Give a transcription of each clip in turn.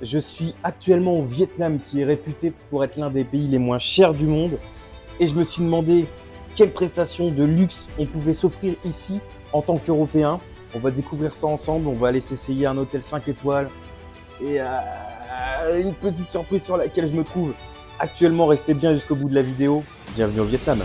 Je suis actuellement au Vietnam, qui est réputé pour être l'un des pays les moins chers du monde. Et je me suis demandé quelles prestations de luxe on pouvait s'offrir ici en tant qu'Européens. On va découvrir ça ensemble. On va aller s'essayer un hôtel 5 étoiles. Et une petite surprise sur laquelle je me trouve actuellement. Restez bien jusqu'au bout de la vidéo. Bienvenue au Vietnam.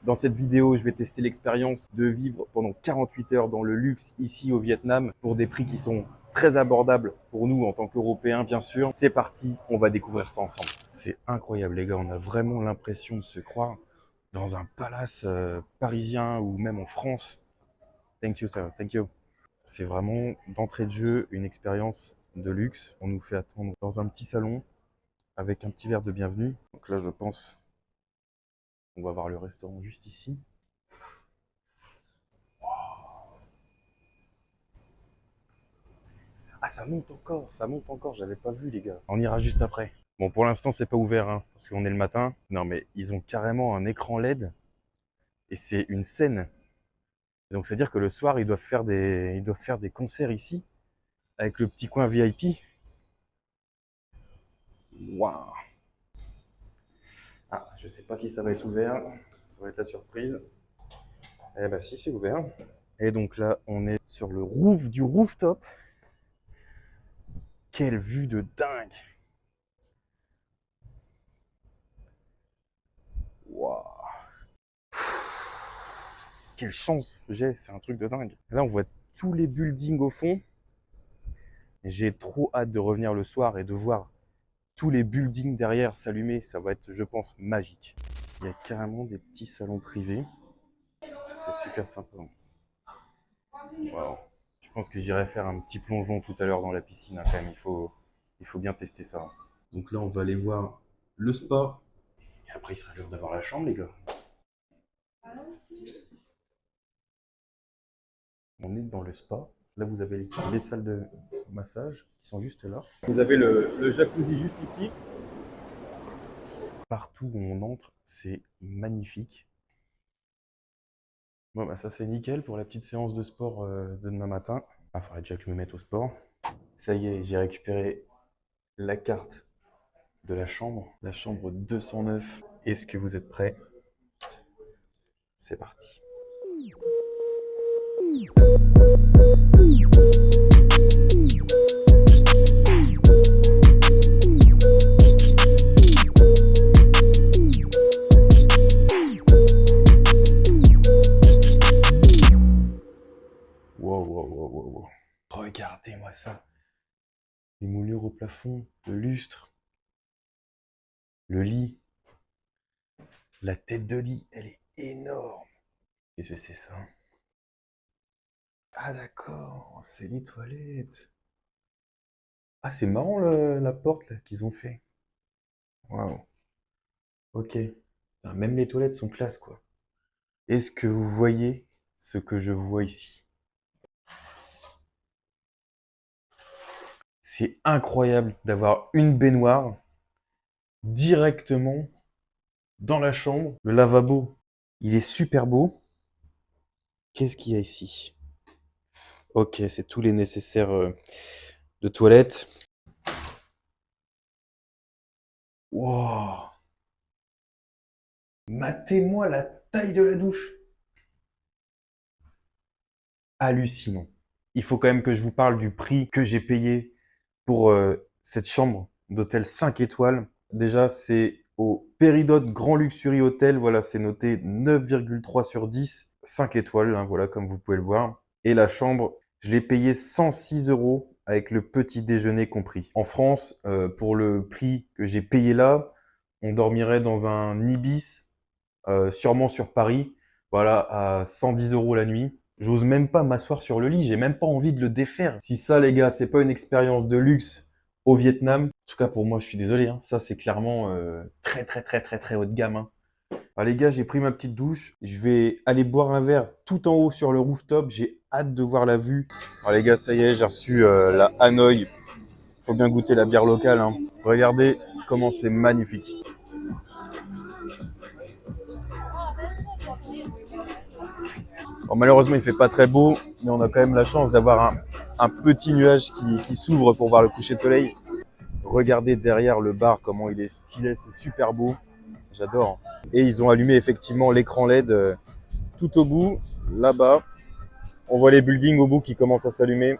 Dans cette vidéo, je vais tester l'expérience de vivre pendant 48 heures dans le luxe ici au Vietnam pour des prix qui sont très abordables pour nous en tant qu'Européens, bien sûr. C'est parti, on va découvrir ça ensemble. C'est incroyable, les gars. On a vraiment l'impression de se croire dans un palace parisien ou même en France. Thank you, sir. Thank you. C'est vraiment d'entrée de jeu une expérience de luxe. On nous fait attendre dans un petit salon avec un petit verre de bienvenue. Donc là, je pense on va voir le restaurant juste ici. Ah, ça monte encore, j'avais pas vu, les gars. On ira juste après. Bon, pour l'instant, c'est pas ouvert, hein, parce qu'on est le matin. Non, mais ils ont carrément un écran LED et c'est une scène. Donc, c'est-à-dire que le soir, ils doivent faire des concerts ici avec le petit coin VIP. Waouh! Ah, je sais pas si ça va être ouvert. Ça va être la surprise. Eh ben, si, c'est ouvert. Et donc là, on est sur le roof du rooftop. Quelle vue de dingue! Waouh! Quelle chance j'ai, c'est un truc de dingue. Là, on voit tous les buildings au fond. J'ai trop hâte de revenir le soir et de voir tous les buildings derrière s'allumer. Ça va être, je pense, magique. Il y a carrément des petits salons privés. C'est super sympa. Wow. Je pense que j'irai faire un petit plongeon tout à l'heure dans la piscine, hein, quand même. Il faut bien tester ça. Donc là, on va aller voir le spa. Et après, il sera l'heure d'avoir la chambre, les gars. On est dans le spa. Là, vous avez les salles de massage qui sont juste là. Vous avez le jacuzzi juste ici. Partout où on entre, c'est magnifique. Bon, bah ça c'est nickel pour la petite séance de sport de demain matin. Ah, faudrait déjà que je me mette au sport. Ça y est, j'ai récupéré la carte de la chambre 209. Est-ce que vous êtes prêts? C'est parti. Wow. Regardez-moi ça. Les moulures au plafond, le lustre, le lit. La tête de lit, elle est énorme. Qu'est-ce que c'est ça? Ah d'accord, c'est les toilettes. Ah, c'est marrant la porte là qu'ils ont fait. Waouh. Ok. Ah, même les toilettes sont classe quoi. Est-ce que vous voyez ce que je vois ici? C'est incroyable d'avoir une baignoire directement dans la chambre. Le lavabo, il est super beau. Qu'est-ce qu'il y a ici? Ok, c'est tous les nécessaires de toilette. Wow. Matez-moi la taille de la douche. Hallucinant. Il faut quand même que je vous parle du prix que j'ai payé pour cette chambre d'hôtel 5 étoiles. Déjà, c'est au Peridot Grand Luxury Hotel. Voilà, c'est noté 9,3 sur 10. 5 étoiles, hein, voilà, comme vous pouvez le voir. Et la chambre, je l'ai payée 106 € avec le petit déjeuner compris. En France, pour le prix que j'ai payé là, on dormirait dans un Ibis, sûrement sur Paris, voilà, à 110 € la nuit. J'ose même pas m'asseoir sur le lit, j'ai même pas envie de le défaire. Si ça, les gars, c'est pas une expérience de luxe au Vietnam, en tout cas pour moi, je suis désolé, hein, ça c'est clairement très haut de gamme. Hein. Ah, les gars, j'ai pris ma petite douche, je vais aller boire un verre tout en haut sur le rooftop, j'ai hâte de voir la vue. Ah, les gars, ça y est, j'ai reçu la Hanoï. Faut bien goûter la bière locale. Hein. Regardez comment c'est magnifique. Bon, malheureusement, il fait pas très beau, mais on a quand même la chance d'avoir un petit nuage qui s'ouvre pour voir le coucher de soleil. Regardez derrière le bar, comment il est stylé, c'est super beau. J'adore. Et ils ont allumé effectivement l'écran LED tout au bout, là-bas. On voit les buildings au bout qui commencent à s'allumer.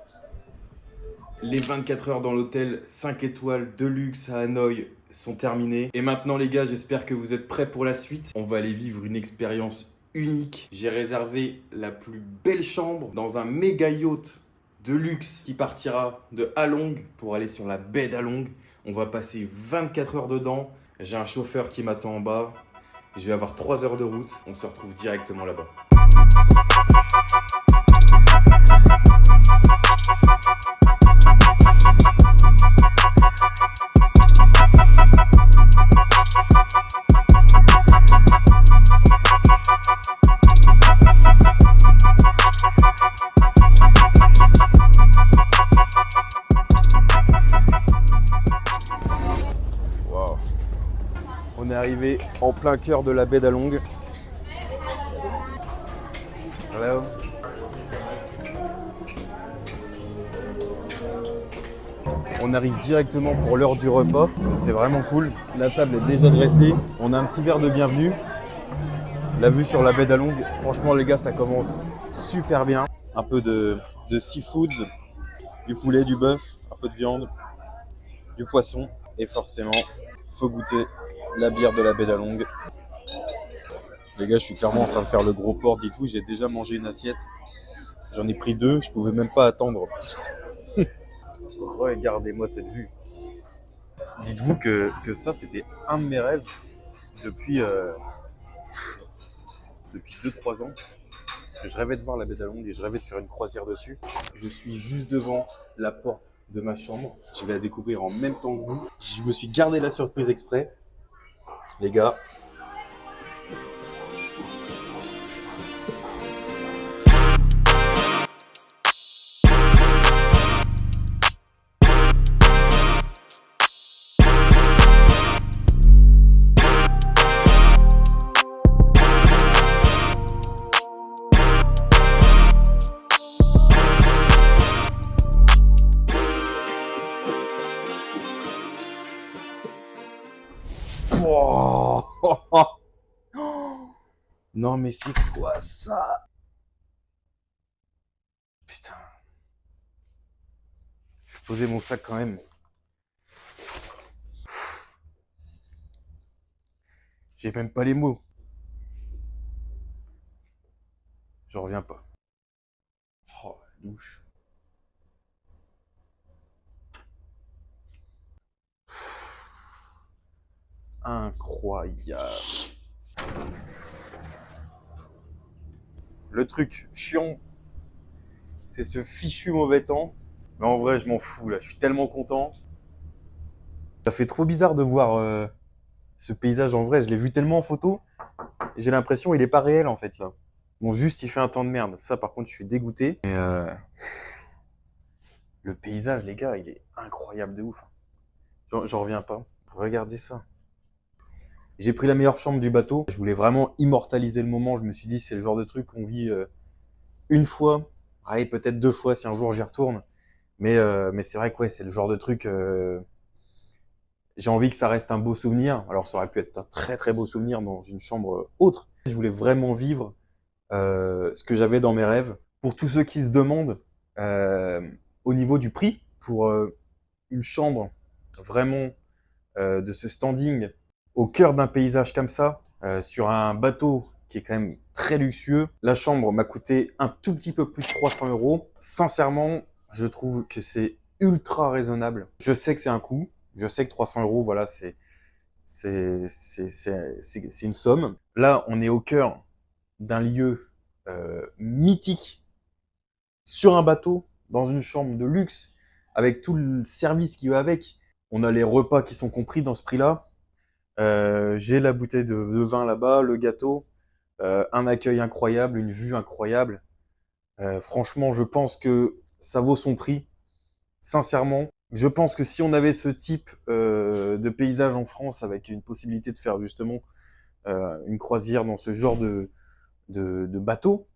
Les 24 heures dans l'hôtel 5 étoiles de luxe à Hanoï sont terminées. Et maintenant les gars, j'espère que vous êtes prêts pour la suite. On va aller vivre une expérience unique. J'ai réservé la plus belle chambre dans un méga yacht de luxe qui partira de Halong pour aller sur la baie d'Halong. On va passer 24 heures dedans. J'ai un chauffeur qui m'attend en bas. Je vais avoir 3 heures de route. On se retrouve directement là-bas. Wow. On est arrivé en plein cœur de la baie d'Halong. Hello. On arrive directement pour l'heure du repas, donc c'est vraiment cool. La table est déjà dressée. On a un petit verre de bienvenue. La vue sur la baie d'Halong, franchement les gars, ça commence super bien. Un peu de seafoods, du poulet, du bœuf, un peu de viande, du poisson. Et forcément, faut goûter la bière de la baie d'Halong. Les gars, je suis clairement en train de faire le gros porc. Dites-vous, j'ai déjà mangé une assiette. J'en ai pris 2, je pouvais même pas attendre. Regardez-moi cette vue. Dites-vous que ça, c'était un de mes rêves depuis 2-3 ans. Je rêvais de voir la baie d'Halong et je rêvais de faire une croisière dessus. Je suis juste devant la porte de ma chambre. Je vais la découvrir en même temps que vous. Je me suis gardé la surprise exprès. Les gars, oh non mais c'est quoi ça? Putain. Je vais poser mon sac quand même. J'ai même pas les mots. Je reviens pas. Oh, la douche. Incroyable. Le truc chiant, c'est ce fichu mauvais temps. Mais en vrai, je m'en fous là. Je suis tellement content. Ça fait trop bizarre de voir ce paysage en vrai. Je l'ai vu tellement en photo. Et j'ai l'impression qu'il est pas réel en fait là. Bon, juste il fait un temps de merde. Ça, par contre, je suis dégoûté. Mais le paysage, les gars, il est incroyable de ouf. J'en reviens pas. Regardez ça. J'ai pris la meilleure chambre du bateau. Je voulais vraiment immortaliser le moment. Je me suis dit, c'est le genre de truc qu'on vit une fois, allez, peut-être 2 fois si un jour j'y retourne. Mais c'est vrai que ouais, c'est le genre de truc. J'ai envie que ça reste un beau souvenir. Alors, ça aurait pu être un très beau souvenir dans une chambre autre. Je voulais vraiment vivre ce que j'avais dans mes rêves. Pour tous ceux qui se demandent au niveau du prix, pour une chambre vraiment de ce standing au cœur d'un paysage comme ça, sur un bateau qui est quand même très luxueux. La chambre m'a coûté un tout petit peu plus de 300 euros. Sincèrement, je trouve que c'est ultra raisonnable. Je sais que c'est un coût. Je sais que 300 euros, voilà, c'est une somme. Là, on est au cœur d'un lieu mythique sur un bateau, dans une chambre de luxe, avec tout le service qui va avec. On a les repas qui sont compris dans ce prix-là. J'ai la bouteille de vin là-bas, le gâteau, un accueil incroyable, une vue incroyable. Franchement, je pense que ça vaut son prix. Sincèrement, je pense que si on avait ce type de paysage en France avec une possibilité de faire justement une croisière dans ce genre de bateau,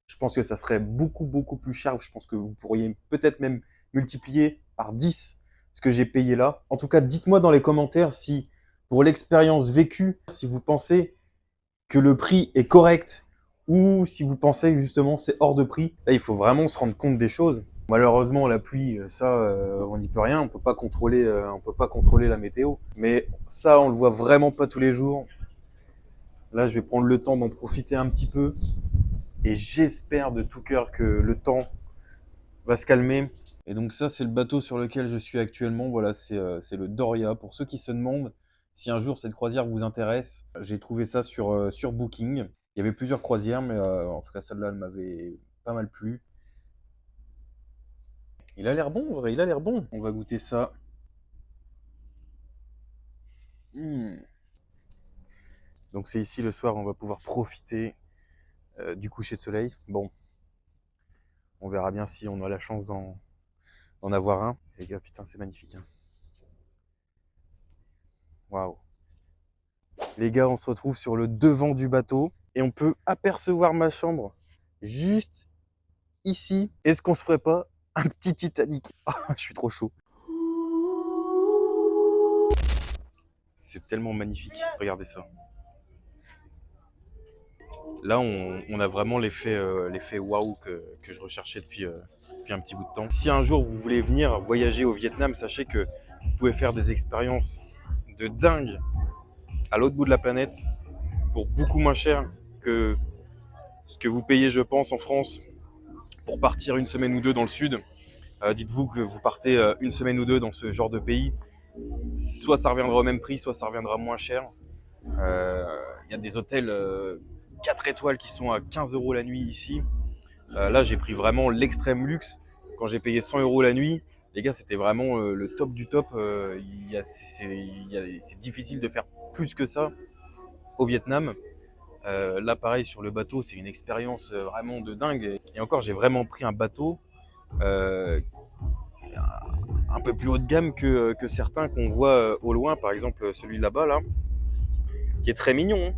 je pense que ça serait beaucoup, beaucoup plus cher. Je pense que vous pourriez peut-être même multiplier par 10 ce que j'ai payé là. En tout cas, dites-moi dans les commentaires si, pour l'expérience vécue, si vous pensez que le prix est correct ou si vous pensez justement c'est hors de prix. Là, il faut vraiment se rendre compte des choses. Malheureusement, la pluie, ça, on n'y peut rien. On peut pas contrôler la météo. Mais ça, on le voit vraiment pas tous les jours. Là, je vais prendre le temps d'en profiter un petit peu. Et j'espère de tout cœur que le temps va se calmer. Et donc ça, c'est le bateau sur lequel je suis actuellement. Voilà, c'est le Doria. Pour ceux qui se demandent si un jour cette croisière vous intéresse, j'ai trouvé ça sur Booking. Il y avait plusieurs croisières, mais en tout cas celle-là, elle m'avait pas mal plu. Il a l'air bon, en vrai, il a l'air bon. On va goûter ça. Mmh. Donc c'est ici le soir, on va pouvoir profiter du coucher de soleil. Bon, on verra bien si on a la chance d'en avoir un. Les gars, putain, c'est magnifique. Hein. Waouh. Les gars, on se retrouve sur le devant du bateau et on peut apercevoir ma chambre juste ici. Est-ce qu'on se ferait pas un petit Titanic? Ah, je suis trop chaud. C'est tellement magnifique. Regardez ça. Là, on a vraiment l'effet waouh que je recherchais depuis un petit bout de temps. Si un jour vous voulez venir voyager au Vietnam, sachez que vous pouvez faire des expériences de dingue à l'autre bout de la planète pour beaucoup moins cher que ce que vous payez, je pense, en France pour partir une semaine ou deux dans le sud. Dites-vous que vous partez une semaine ou deux dans ce genre de pays. Soit ça reviendra au même prix, soit ça reviendra moins cher. Il y a des hôtels 4 étoiles qui sont à 15 € la nuit ici. Là, j'ai pris vraiment l'extrême luxe. Quand j'ai payé 100 € la nuit, les gars, c'était vraiment le top du top. C'est difficile de faire plus que ça au Vietnam. Là, pareil, sur le bateau, c'est une expérience vraiment de dingue. Et encore, j'ai vraiment pris un bateau euh, un peu plus haut de gamme que certains qu'on voit au loin. Par exemple, celui là-bas, là, qui est très mignon. Hein.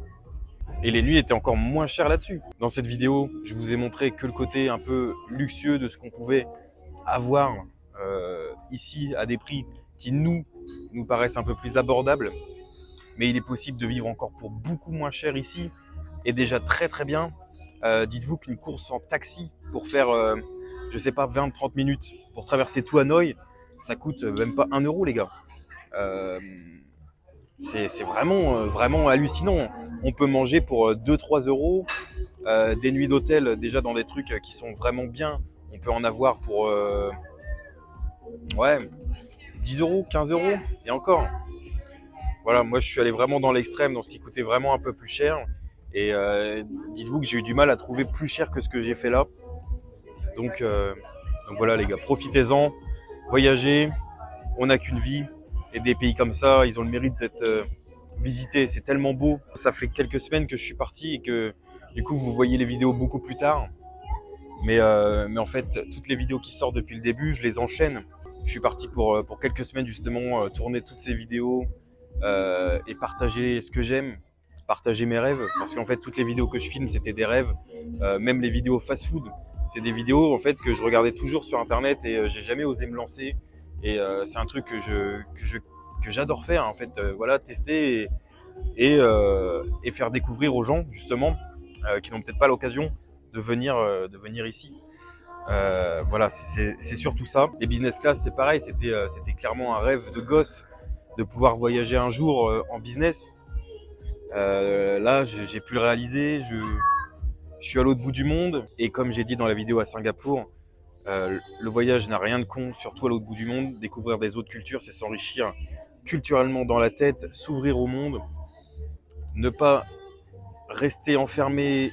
Et les nuits étaient encore moins chères là-dessus. Dans cette vidéo, je vous ai montré que le côté un peu luxueux de ce qu'on pouvait avoir ici à des prix qui nous paraissent un peu plus abordables. Mais il est possible de vivre encore pour beaucoup moins cher ici et déjà très très bien. Dites-vous qu'une course en taxi pour faire, je sais pas, 20-30 minutes pour traverser tout Hanoï, ça coûte même pas 1 € les gars. Euh, c'est vraiment, vraiment hallucinant. On peut manger pour 2-3 €. Des nuits d'hôtel, déjà dans des trucs qui sont vraiment bien, on peut en avoir pour ouais, 10 €, 15 € et encore. Voilà, moi je suis allé vraiment dans l'extrême, dans ce qui coûtait vraiment un peu plus cher. Et dites-vous que j'ai eu du mal à trouver plus cher que ce que j'ai fait là. Donc voilà les gars, profitez-en, voyagez, on n'a qu'une vie. Et des pays comme ça, ils ont le mérite d'être visités, c'est tellement beau. Ça fait quelques semaines que je suis parti et que du coup vous voyez les vidéos beaucoup plus tard. Mais en fait, toutes les vidéos qui sortent depuis le début, je les enchaîne. Je suis parti pour quelques semaines justement tourner toutes ces vidéos et partager ce que j'aime, partager mes rêves. Parce qu'en fait, toutes les vidéos que je filme, c'était des rêves. Même les vidéos fast-food, c'est des vidéos en fait que je regardais toujours sur Internet et j'ai jamais osé me lancer. Et c'est un truc que j'adore faire en fait. Voilà, tester et faire découvrir aux gens justement qui n'ont peut-être pas l'occasion de venir ici. Voilà, c'est surtout ça. Les business class, c'est pareil, c'était clairement un rêve de gosse de pouvoir voyager un jour en business. Là, j'ai pu le réaliser. Je suis à l'autre bout du monde et comme j'ai dit dans la vidéo à Singapour, le voyage n'a rien de con, surtout à l'autre bout du monde. Découvrir des autres cultures, c'est s'enrichir culturellement dans la tête, s'ouvrir au monde, ne pas rester enfermé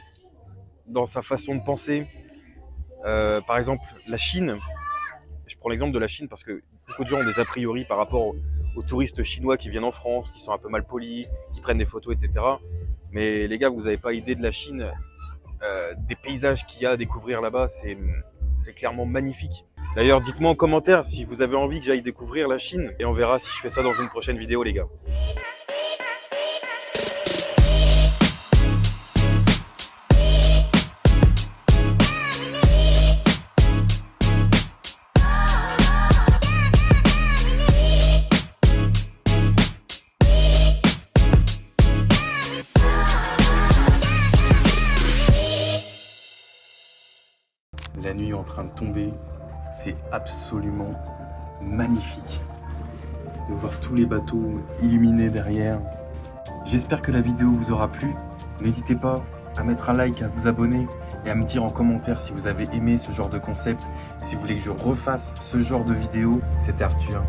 dans sa façon de penser. Par exemple, la Chine. Je prends l'exemple de la Chine parce que beaucoup de gens ont des a priori par rapport aux touristes chinois qui viennent en France, qui sont un peu mal polis, qui prennent des photos, etc. Mais les gars, vous n'avez pas idée de la Chine, des paysages qu'il y a à découvrir là-bas, c'est clairement magnifique. D'ailleurs, dites-moi en commentaire si vous avez envie que j'aille découvrir la Chine et on verra si je fais ça dans une prochaine vidéo, les gars. La nuit est en train de tomber, c'est absolument magnifique de voir tous les bateaux illuminés derrière. J'espère que la vidéo vous aura plu. N'hésitez pas à mettre un like, à vous abonner et à me dire en commentaire si vous avez aimé ce genre de concept, si vous voulez que je refasse ce genre de vidéo. C'était Arthur.